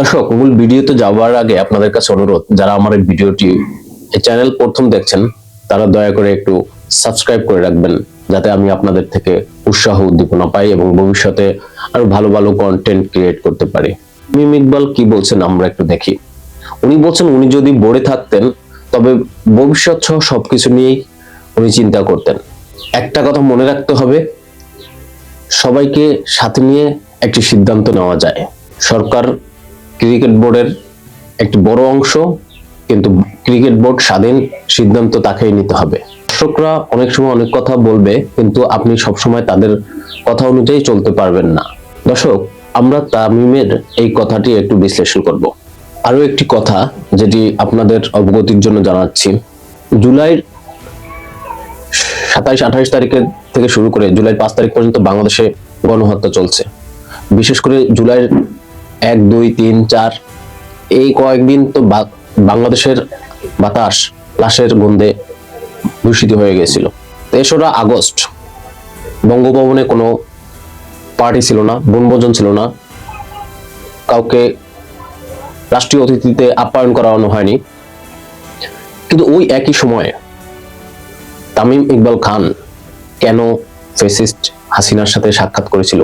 দর্শক, মূল ভিডিওতে যাওয়ার আগে আপনাদের কাছে অনুরোধ, যারা আমার এই ভিডিওটি এই চ্যানেল প্রথম দেখছেন তারা দয়া করে একটু সাবস্ক্রাইব করে রাখবেন, যাতে আমি আপনাদের থেকে উৎসাহ উদ্দীপনা পাই এবং ভবিষ্যতে আরো ভালো ভালো কন্টেন্ট ক্রিয়েট করতে পারি। তামিম ইকবাল কি বলছেন আমরা একটু দেখি। উনি বলছেন উনি যদি বোর্ডে থাকতেন তবে ভবিষ্যৎ সহ সবকিছু নিয়েই উনি চিন্তা করতেন। একটা কথা মনে রাখতে হবে, সবাইকে সাথে নিয়ে একটি সিদ্ধান্ত নেওয়া যায়। সরকার ক্রিকেট বোর্ডের একটি বড় অংশ, কিন্তু ক্রিকেট বোর্ড স্বাধীন, সিদ্ধান্ত তাকেই নিতে হবে। দর্শকরা অনেক সময় অনেক কথা বলবে, কিন্তু আপনি সবসময় তাদের কথা অনুযায়ী চলতে পারবেন না। দর্শক, আমরা তামিমের এই কথাটি একটু বিশ্লেষণ করব। আরো একটি কথা যেটি আপনাদের অবগতির জন্য জানাচ্ছি, জুলাইয়ের 27-28 তারিখের থেকে শুরু করে জুলাই 5 তারিখ পর্যন্ত বাংলাদেশে গণহত্যা চলছে। বিশেষ করে জুলাইয়ের 1, 2, 3, 4 এই কয়েকদিন তো বাংলাদেশের বাতাস লাশের গন্ধে দূষিত হয়ে গেছিল। 3রা আগস্ট বঙ্গভবনে কোনো পার্টি ছিল না, বনভোজন ছিল না, কাউকে রাষ্ট্রীয় অতিথিতে আপ্যায়ন করানো হয়নি। কিন্তু ওই একই সময়ে তামিম ইকবাল খান কেন ফ্যাসিস্ট হাসিনার সাথে সাক্ষাৎ করেছিল,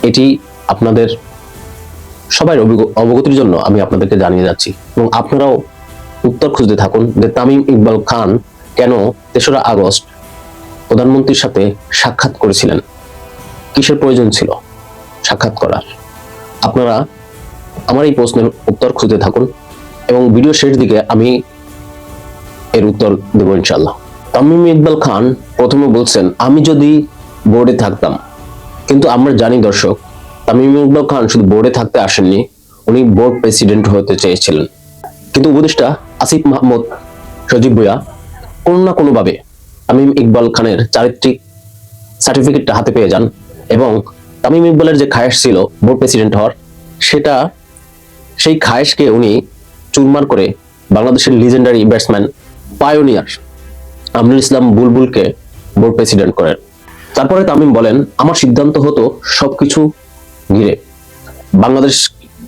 এটি আপনাদের সবাই অবগতির জন্য আমি আপনাদেরকে জানিয়ে যাচ্ছি, এবং আপনারাও উত্তর খুঁজতে থাকুন যে তামিম ইকবাল খান কেন 3রা আগস্ট প্রধানমন্ত্রীর সাথে সাক্ষাৎ করেছিলেন, কিসের প্রয়োজন ছিল সাক্ষাৎ করার। আপনারা আমার এই প্রশ্নের উত্তর খুঁজতে থাকুন এবং ভিডিও শেষ দিকে আমি এর উত্তর দেব ইনশাআল্লাহ। তামিম ইকবাল খান প্রথমে বলছেন আমি যদি বোর্ডে থাকতাম, কিন্তু আমরা জানি দর্শক, তামিম ইকবাল খান শুধু বোর্ডে থাকতে আসেননি, উনি বোর্ড প্রেসিডেন্ট হতে চেয়েছিলেন। কিন্তু উপদেষ্টা আসিফ মাহমুদ সজীব ভুঁইয়া কোনো না কোনো ভাবে তামিম ইকবাল খানের চারিত্রিক সার্টিফিকেটটা হাতে পেয়ে যান, এবং তামিম ইকবালের যে খায়েশ ছিল বোর্ড প্রেসিডেন্ট হওয়ার, সেই খায়েশকে উনি চুরমার করে বাংলাদেশের legendary batsman pioneer Aminul Islam বুলবুলকে board president করেন। তারপরে তামিম বলেন আমার সিদ্ধান্ত হতো সবকিছু ঘিরে বাংলাদেশ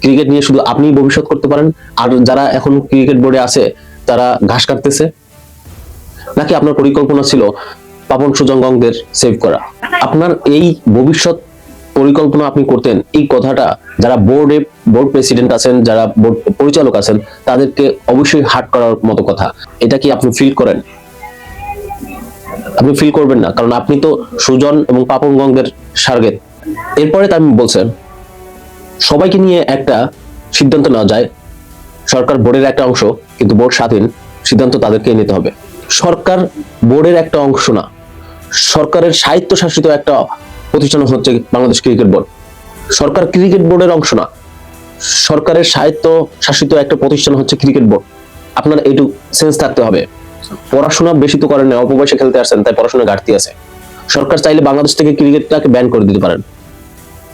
ক্রিকেট নিয়ে শুধু আপনিই ভবিষ্যৎ করতে পারেন, আর যারা এখন ক্রিকেট বোর্ডে আছে তারা ঘাস কাটতেছে, নাকি আপনার পরিকল্পনা ছিল পাপন সুজঙ্গদের সেভ করা। আপনার এই ভবিষ্যৎ পরিকল্পনা আপনি করতেন, এই কথাটা যারা বোর্ড প্রেসিডেন্ট আছেন, যারা বোর্ড পরিচালক আছেন, তাদেরকে অবশ্যই হার্ট করার মতো কথা। এটা কি আপনি ফিল করেন? আপনি ফিল করবেন না, কারণ আপনি তো সুজন এবং পাপন গঙ্গের টার্গেট। এরপরে তামিম বলছেন সবাইকে নিয়ে একটা সিদ্ধান্ত নেওয়া যায়, সরকার বোর্ডের একটা অংশ, কিন্তু বোর্ড স্বাধীন, সিদ্ধান্ত তাদেরকে নিতে হবে। সরকার বোর্ডের একটা অংশ না, সরকারের স্বায়ত্তশাসিত একটা প্রতিষ্ঠান হচ্ছে বাংলাদেশ ক্রিকেট বোর্ড। সরকার ক্রিকেট বোর্ডের অংশ না, সরকারের স্বায়ত্ত শাসিত একটা প্রতিষ্ঠান হচ্ছে ক্রিকেট বোর্ড। আপনার এইটু সেন্স থাকতে হবে। পড়াশোনা বেশি তো করেন না, অল্প বয়সে খেলতে আসছেন, তাই পড়াশোনা ঘাটতি আছে। সরকার চাইলে বাংলাদেশ থেকে ক্রিকেটটাকে ব্যান করে দিতে পারেন।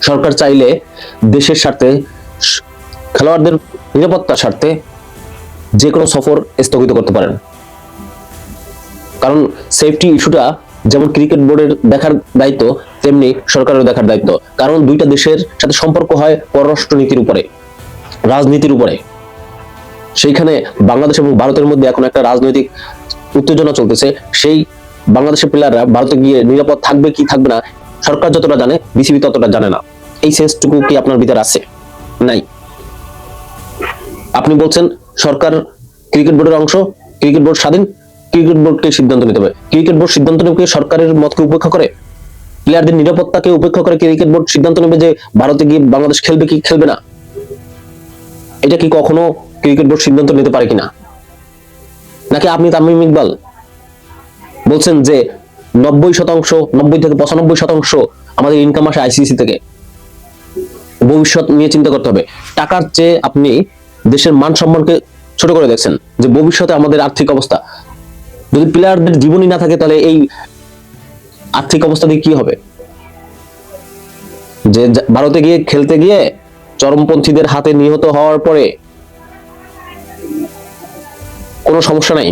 সরকার চাইলে দেশের স্বার্থে, খেলোয়াড়দের নিরাপত্তার স্বার্থে যে কোনো সফর স্থগিত করতে পারেন। কারণ সেফটি ইস্যুটা যেমন ক্রিকেট বোর্ডের দেখার দায়িত্ব, তেমনি সরকারের দেখার দায়িত্ব। কারণ দুইটা দেশের সাথে সম্পর্ক হয় পররাষ্ট্র নীতির উপরে, রাজনীতির উপরে। সেইখানে বাংলাদেশ এবং ভারতের মধ্যে এখন একটা রাজনৈতিক উত্তেজনা চলতেছে। সেই বাংলাদেশের প্লেয়াররা ভারতে গিয়ে নিরাপদ থাকবে কি থাকবে না, সরকার যতটা জানে বিসিবি ততটা জানে না। এই সেন্সটুকু কি আপনার ভিতরে আছে? নাই। আপনি বলছেন সরকার ক্রিকেট বোর্ডের অংশ, ক্রিকেট বোর্ড স্বাধীন, ক্রিকেট বোর্ডকে সিদ্ধান্ত নিতে হবে। ক্রিকেট বোর্ড সিদ্ধান্ত নেবে সরকারের মতকে উপেক্ষা করে, প্লেয়ারদের নিরাপত্তাকে উপেক্ষা করে ক্রিকেট বোর্ড সিদ্ধান্ত নেবে যে ভারতে গিয়ে বাংলাদেশ খেলবে কি খেলবে না। এটা কি কখনো ক্রিকেট বোর্ড সিদ্ধান্ত নিতে পারে কিনা? নাকি আপনি তামিম ইকবাল বলছেন যে 90 থেকে 95% আমাদের ইনকাম আসে আইসিসি থেকে, ভবিষ্যৎ নিয়ে চিন্তা করতে হবে। টাকার চেয়ে আপনি দেশের মান সম্মানকে ছোট করে দেখছেন, যে ভবিষ্যতে আমাদের আর্থিক অবস্থা, যদি প্লেয়ারদের জীবনই না থাকে তাহলে এই আর্থিক অবস্থা দিয়ে কি হবে? যে ভারতে গিয়ে খেলতে গিয়ে চরমপন্থীদের হাতে নিহত হওয়ার পরে কোনো সমস্যা নাই,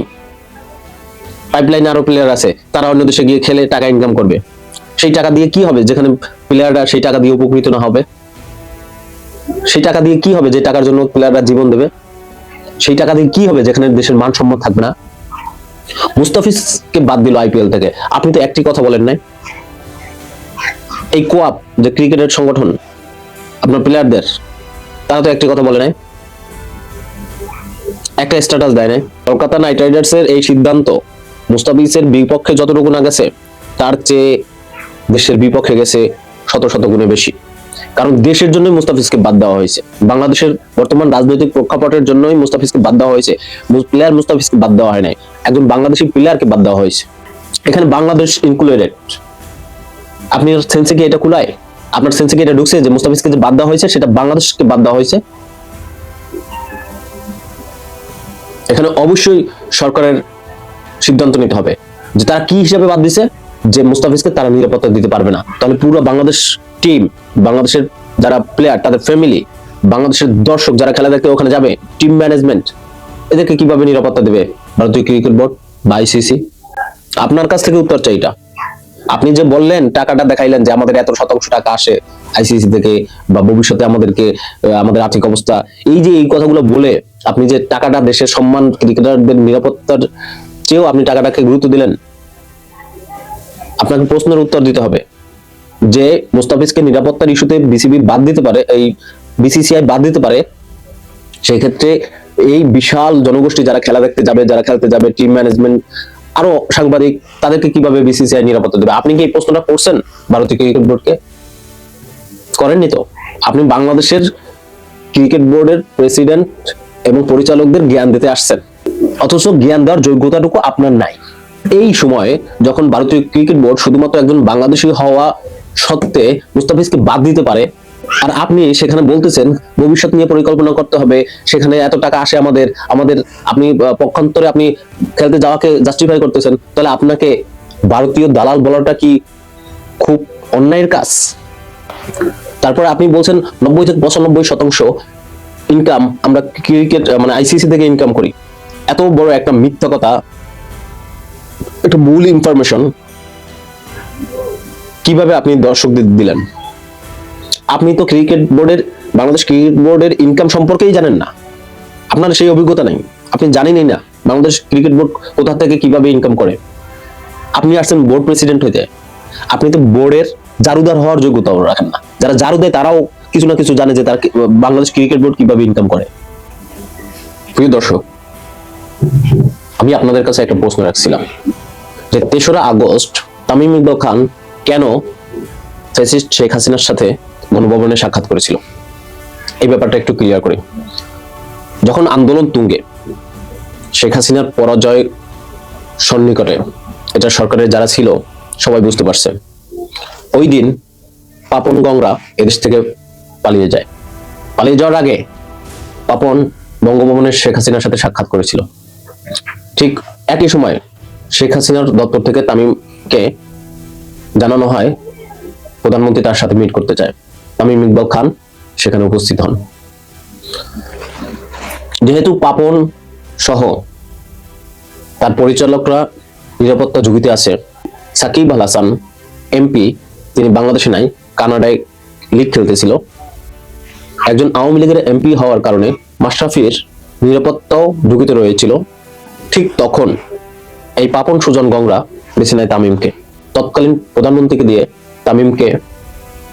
পাইপলাইনে আরো প্লেয়ার আছে, তারা অন্য দেশে গিয়ে খেলে টাকা ইনকাম করবে। সেই টাকা দিয়ে কি হবে যেখানে প্লেয়াররা সেই টাকা দিয়ে উপকৃত না হবে? সেই টাকা দিয়ে কি হবে যে টাকার জন্য প্লেয়াররা জীবন দেবে? সেই টাকা দিয়ে কি হবে যেখানে দেশের মান সম্মান থাকবে না? মুস্তাফিজকে বাদ দিল আইপিএল থেকে, আপনি তো একটি কথা বলেন নাই। এই কোয়াপ যে ক্রিকেটের সংগঠন আপনার প্লেয়ারদের, তারা তো একটি কথা বলে নাই, একটা স্ট্যাটাস দেয় নাই। কলকাতা নাইট রাইডার্সের এই সিদ্ধান্ত মুস্তাফিজের বিপক্ষে যতটুকু না গেছে, তার চেয়ে দেশের বিপক্ষে গেছে শত শত গুণে বেশি। কারণ দেশের জন্যই মুস্তাফিজকে বাদ দেওয়া হয়েছে, বাংলাদেশের বর্তমান রাজনৈতিক প্রেক্ষাপটের জন্যই মুস্তাফিজকে বাদ দেওয়া হয়েছে। প্লেয়ার মুস্তাফিজকে বাদ দেওয়া হয় নাই, একজন বাংলাদেশি প্লেয়ারকে বাদ দেওয়া হয়েছে। এখানে বাংলাদেশ ইনক্লুডেড। আপনার সেন্সে কি এটা কুলায়? আপনার সেন্সে কি এটা ঢুকছে যে মুস্তাফিজকে যে বাদ দেওয়া হয়েছে সেটা বাংলাদেশকে বাদ দেওয়া হয়েছে? এখানে অবশ্যই সরকারের সিদ্ধান্ত নিতে হবে যে তারা কি হিসাবে বাদ দিছে, যে মুস্তাফিজকে তারা নিরাপত্তা দিতে পারবে না। তাহলে পুরো বাংলাদেশ টিম, বাংলাদেশের যারা প্লেয়ার, তাদের ফ্যামিলি, বাংলাদেশের দর্শক যারা খেলা দেখতে ওখানে যাবে, টিম ম্যানেজমেন্ট, এদেরকে কিভাবে নিরাপত্তা দেবে ভারতীয় ক্রিকেট বোর্ড বা আইসিসি? আপনার কাছ থেকে উত্তর চাই এটা। আপনি যে বললেন, টাকাটা দেখাইলেন যে আমাদের এত শতাংশ টাকা আসে আইসিসি থেকে, বা ভবিষ্যতে আমাদেরকে আমাদের আর্থিক অবস্থা, এই যে এই কথাগুলো বলে আপনি যে টাকাটা দেশের সম্মান, ক্রিকেটারদের নিরাপত্তার চেয়েও আপনি টাকাটাকে গুরুত্ব দিলেন। আপনাকে প্রশ্নের উত্তর দিতে হবে যে মুস্তাফিজকে নিরাপত্তার ইস্যুতে বিসিবি বাদ দিতে পারে, এই বিসিসিআই বাদ দিতে পারে, সেই ক্ষেত্রে এই বিশাল জনগোষ্ঠী যারা খেলা দেখতে যাবে, যারা খেলতে যাবে, টিম ম্যানেজমেন্ট, আরো সাংবাদিক, তাদেরকে কিভাবে বিসিসিআই নিরাপত্তা দেবে? আপনি কি এই প্রশ্নটা করছেন ভারতীয় ক্রিকেট বোর্ডকে? করেননি তো। আপনি বাংলাদেশের ক্রিকেট বোর্ডের প্রেসিডেন্ট এবং পরিচালকদের জ্ঞান দিতে আসছেন, অথচ জ্ঞান দেওয়ার যোগ্যতাটুকু আপনার নাই। এই সময়ে যখন ভারতীয় ক্রিকেট বোর্ড শুধুমাত্র একজন বাংলাদেশি হওয়া সত্ত্বে মুস্তাফিজকে বাদ দিতে পারে, আর আপনি সেখানে বলতেছেন ভবিষ্যৎ নিয়ে পরিকল্পনা করতে হবে, সেখানে এত টাকা আসে আমাদের, আপনি পক্ষান্তরে আপনি খেলতে যাওয়াকে জাস্টিফাই করতেছেন, তাহলে আপনাকে ভারতীয় দালাল বলাটা কি খুব অন্যায়ের কাজ? তারপরে আপনি বলছেন 90 থেকে 95% ইনকাম আমরা ক্রিকেট মানে আইসিসি থেকে ইনকাম করি। এত বড় একটা মিথ্যা কথা, একটা ভুল ইনফরমেশন কিভাবে আপনি দর্শকদের দিলেন? আপনি তো ক্রিকেট বোর্ডের, বাংলাদেশ ক্রিকেট বোর্ডের ইনকাম সম্পর্কেই জানেন না, আপনার সেই অভিজ্ঞতা নাই, আপনি জানেনই না বাংলাদেশ ক্রিকেট বোর্ড কোথা থেকে কিভাবে ইনকাম করে। আপনি আসছেন বোর্ড প্রেসিডেন্ট হইতে, আপনি তো বোর্ডের জারুদার হওয়ার যোগ্যতাও রাখেন না। যারা জারু দেয় তারাও কিছু না কিছু জানে যে তারা বাংলাদেশ ক্রিকেট বোর্ড কিভাবে ইনকাম করে। প্রিয় দর্শক, আমি আপনাদের কাছে একটা প্রশ্ন রাখছিলাম যে 3রা আগস্ট তামিম ইকবাল খান কেন ফ্যাসিস্ট শেখ হাসিনার সাথে গণভবনে সাক্ষাৎ করেছিল? এই ব্যাপারটা একটু ক্লিয়ার করি। যখন আন্দোলন তুঙ্গে, শেখ হাসিনার পরাজয় সন্নিকটে, এটা সরকারের যারা ছিল সবাই বুঝতে পারছে। ওই দিন পাপন গংরা এদেশ থেকে পালিয়ে যায়। পালিয়ে যাওয়ার আগে পাপন বঙ্গভবনের শেখ হাসিনার সাথে সাক্ষাৎ করেছিল। ঠিক একই সময় শেখ হাসিনার দপ্তর থেকে তামিমকে জানানো হয় প্রধানমন্ত্রী তার সাথে মিট করতে চায়। তামিম ইকবাল খান সেখানে উপস্থিত হন। যেহেতু পাপন সহ তার পরিচালকরা নিরাপত্তা ঝুঁকিতে আছে, সাকিব আল হাসান এমপি, তিনি বাংলাদেশে নাই, কানাডায় লিগ খেলতেছিল। একজন আওয়ামী লীগের এমপি হওয়ার কারণে মাশরাফির নিরাপত্তাও ঝুঁকিতে রয়েছিল। ঠিক তখন এই পাপন সুজন গংরা বেছে নেয় তামিমকে। তৎকালীন প্রধানমন্ত্রীকে দিয়ে তামিমকে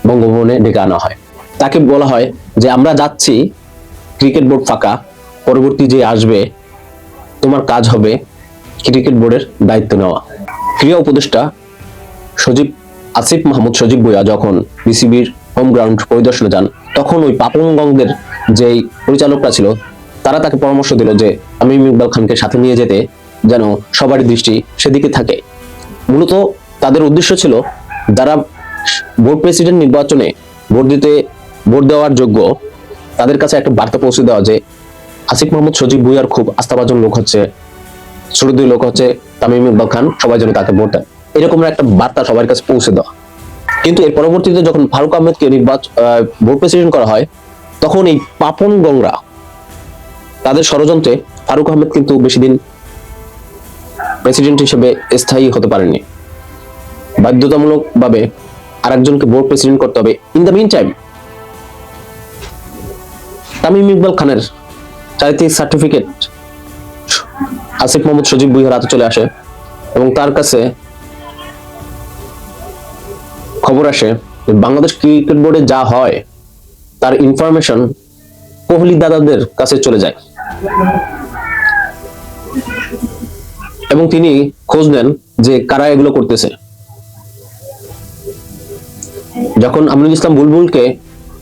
বঙ্গভবনে ডেকে আনা হয়। তাকে বলা হয় যে আমরা যাচ্ছি, ক্রিকেট বোর্ড ফাঁকা, পরবর্তী যে আসবে তোমার কাজ হবে ক্রিকেট বোর্ডের দায়িত্ব নেওয়া। ক্রীড়া উপদেষ্টা আসিফ মাহমুদ সজীব ভুঁইয়া যখন বিসিবির হোম গ্রাউন্ড পরিদর্শনে যান, তখন ওই পাপন গংদের যেই পরিচালকরা ছিল তারা তাকে পরামর্শ দিল যে তামিম ইকবাল খানকে সাথে নিয়ে যেতে, যেন সবারই দৃষ্টি সেদিকে থাকে। মূলত তাদের উদ্দেশ্য ছিল যারা বোর্ড প্রেসিডেন্ট নির্বাচনে ভোট দেওয়ার যোগ্য, তাদের কাছে একটা বার্তা পৌঁছে দেওয়া যে আসিফ মাহমুদ সজীব ভুঁইয়ার খুব আস্থাভাজন লোক হচ্ছে, শ্রদ্ধেয় লোক হচ্ছে তামিম ইকবাল খান, সবাই যেন তাকে ভোট দেয়, এরকম একটা বার্তা সবার কাছে পৌঁছে দেওয়া। কিন্তু এর পরবর্তীতে যখন ফারুক আহমেদকে বোর্ড প্রেসিডেন্ট করা হয়, তখন এই পাপন গংরা তাদের ষড়যন্ত্রে ফারুক আহমেদ কিন্তু বেশি দিন প্রেসিডেন্ট হিসেবে স্থায়ী হতে পারেননি। বাধ্যতামূলক ভাবে আরেকজনকে বোর্ড প্রেসিডেন্ট করতে হবে। In the meantime Tamim Iqbal খানের চারিত্রিক সার্টিফিকেট আসিফ মোহাম্মদ সজীব ভুঁইয়ার হাতে চলে আসে এবং তার কাছে খবর আসে যে বাংলাদেশ ক্রিকেট বোর্ডে যা হয় তার ইনফরমেশন কোহলি দাদাদের কাছে চলে যায় এবং তিনি খোঁজ নেন যে কারা এগুলো করতেছে। যখন আমিনুল ইসলাম বুলবুলকে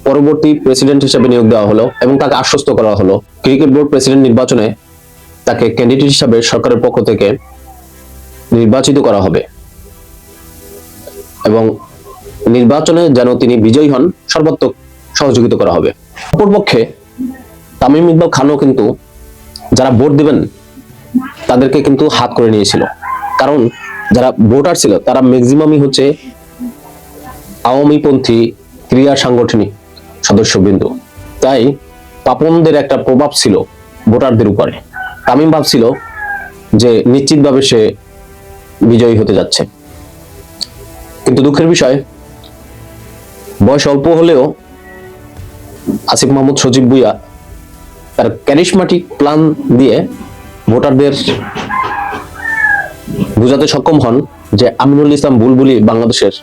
পরবর্তী প্রেসিডেন্ট হিসেবে নিয়োগ দেওয়া হলো এবং তাকে আশ্বস্ত করা হলো ক্রিকেট বোর্ড প্রেসিডেন্ট নির্বাচনে তাকে ক্যান্ডিডেট হিসেবে সরকারের পক্ষ থেকে নির্বাচিত করা হবে এবং নির্বাচনে যেন তিনি বিজয়ী হন সর্বাত্মক সহযোগিতা করা হবে। অপরপক্ষে তামিম ইকবাল খানও কিন্তু যারা ভোট দিবেন তাদেরকে কিন্তু হাত করে নিয়েছিল, কারণ যারা ভোটার ছিল তারা ম্যাক্সিমামই হচ্ছে আওয়ামীপন্থী ক্রিয়া সাংগঠনিক সদস্যবৃন্দ। তাই পাপনদের একটা প্রভাব ছিল ভোটারদের উপরে। তামিম ভাবছিল যে নিশ্চিতভাবে সে বিজয়ী হতে যাচ্ছে, কিন্তু দুঃখের বিষয় বয়স অল্প হলেও আসিফ মোহাম্মদ সজীব ভুঁইয়া তার ক্যারিশমাটিক প্ল্যান দিয়ে ভোটারদের বোঝাতে সক্ষম হন যে আমিনুল ইসলাম বুলবুলি বাংলাদেশের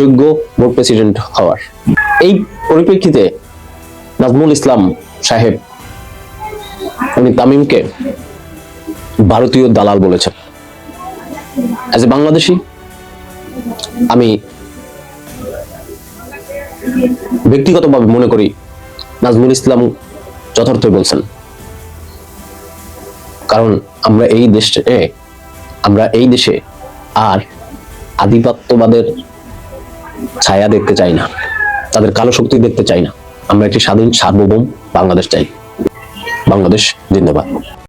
যোগ্য বোর্ড প্রেসিডেন্ট হওয়ার। এই পরিপ্রেক্ষিতে নাজমুল ইসলাম সাহেব উনি তামিমকে ভারতীয় দালাল বলেছেন। অ্যাজ এ বাংলাদেশি আমি ব্যক্তিগতভাবে মনে করি নাজমুল ইসলাম যথার্থই বলছেন, কারণ আমরা এই দেশে আর আধিপত্যবাদের ছায়া দেখতে চাই না, তাদের কালো শক্তি দেখতে চাই না। আমরা একটি স্বাধীন সার্বভৌম বাংলাদেশ চাই। বাংলাদেশ জিন্দাবাদ।